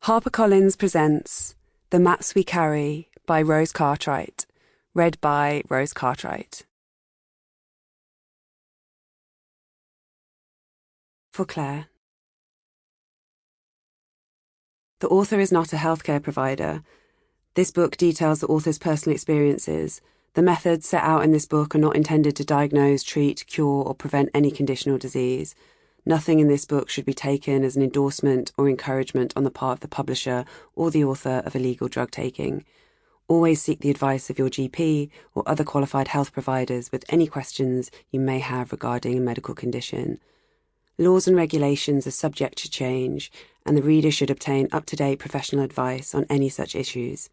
HarperCollins presents The Maps We Carry by Rose Cartwright, read by Rose Cartwright. For Claire. The author is not a healthcare provider. This book details the author's personal experiences. The methods set out in this book are not intended to diagnose, treat, cure, or prevent any condition or disease. Nothing in this book should be taken as an endorsement or encouragement on the part of the publisher or the author of illegal drug taking. Always seek the advice of your GP or other qualified health providers with any questions you may have regarding a medical condition. Laws and regulations are subject to change, and the reader should obtain up-to-date professional advice on any such issues.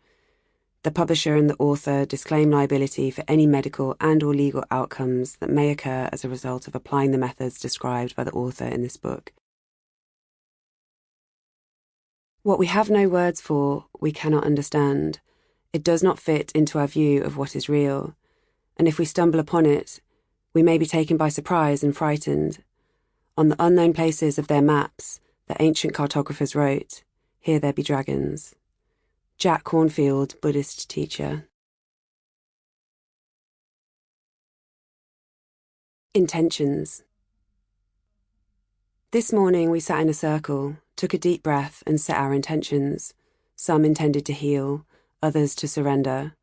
The publisher and the author disclaim liability for any medical and/or legal outcomes that may occur as a result of applying the methods described by the author in this book. What we have no words for, we cannot understand. It does not fit into our view of what is real, and if we stumble upon it, we may be taken by surprise and frightened. On the unknown places of their maps, the ancient cartographers wrote, "Here there be dragons." Jack Cornfield, Buddhist teacher. Intentions. This morning we sat in a circle, took a deep breath and set our intentions. Some intended to heal, others to surrender.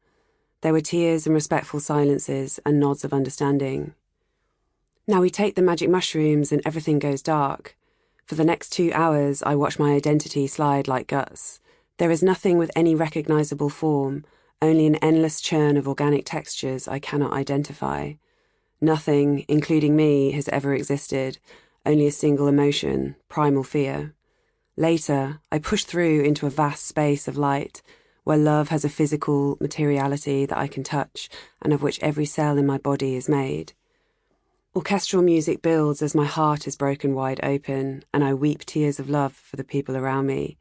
There were tears and respectful silences and nods of understanding. Now we take the magic mushrooms and everything goes dark. For the next 2 hours I watch my identity slide like guts. There is nothing with any recognizable form, only an endless churn of organic textures I cannot identify. Nothing, including me, has ever existed, only a single emotion, primal fear. Later, I push through into a vast space of light, where love has a physical materiality that I can touch and of which every cell in my body is made. Orchestral music builds as my heart is broken wide open, and I weep tears of love for the people around me.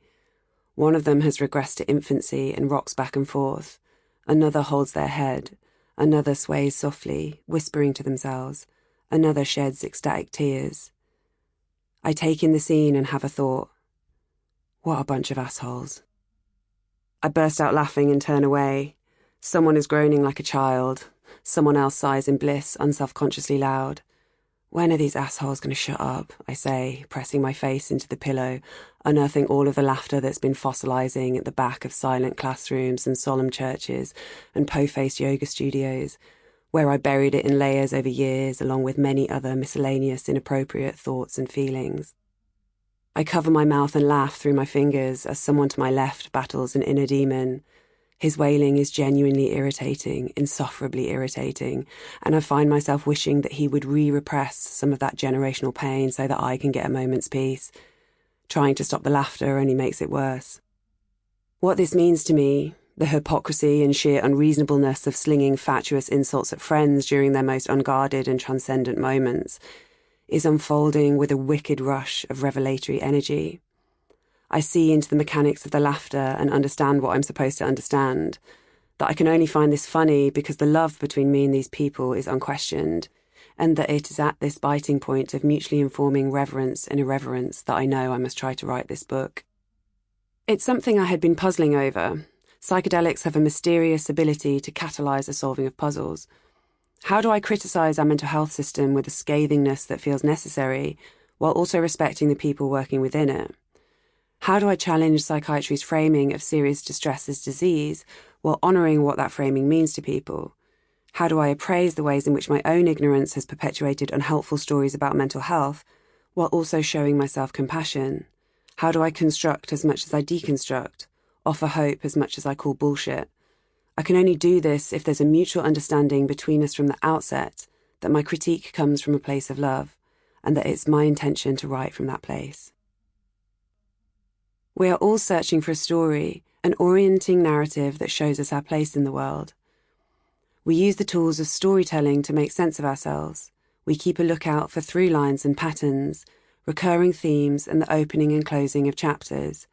One of them has regressed to infancy and rocks back and forth. Another holds their head. Another sways softly, whispering to themselves. Another sheds ecstatic tears. I take in the scene and have a thought. What a bunch of assholes. I burst out laughing and turn away. Someone is groaning like a child. Someone else sighs in bliss, unselfconsciously loud. When are these assholes going to shut up? I say, pressing my face into the pillow, unearthing all of the laughter that's been fossilizing at the back of silent classrooms and solemn churches and po-faced yoga studios, where I buried it in layers over years along with many other miscellaneous inappropriate thoughts and feelings. I cover my mouth and laugh through my fingers as someone to my left battles an inner demon. His wailing is genuinely irritating, insufferably irritating, and I find myself wishing that he would re-repress some of that generational pain so that I can get a moment's peace. Trying to stop the laughter only makes it worse. What this means to me, the hypocrisy and sheer unreasonableness of slinging fatuous insults at friends during their most unguarded and transcendent moments, is unfolding with a wicked rush of revelatory energy. I see into the mechanics of the laughter and understand what I'm supposed to understand, that I can only find this funny because the love between me and these people is unquestioned, and that it is at this biting point of mutually informing reverence and irreverence that I know I must try to write this book. It's something I had been puzzling over. Psychedelics have a mysterious ability to catalyse the solving of puzzles. How do I criticise our mental health system with a scathingness that feels necessary, while also respecting the people working within it? How do I challenge psychiatry's framing of serious distress as disease while honouring what that framing means to people? How do I appraise the ways in which my own ignorance has perpetuated unhelpful stories about mental health while also showing myself compassion? How do I construct as much as I deconstruct, offer hope as much as I call bullshit? I can only do this if there's a mutual understanding between us from the outset that my critique comes from a place of love and that it's my intention to write from that place. We are all searching for a story, an orienting narrative that shows us our place in the world. We use the tools of storytelling to make sense of ourselves. We keep a lookout for through lines and patterns, recurring themes and the opening and closing of chapters.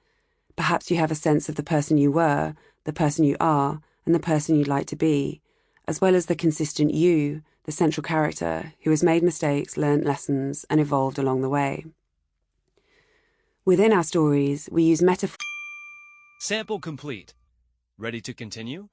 Perhaps you have a sense of the person you were, the person you are, and the person you'd like to be, as well as the consistent you, the central character, who has made mistakes, learnt lessons, and evolved along the way. Within our stories, we use metaphors Sample complete. Ready to continue?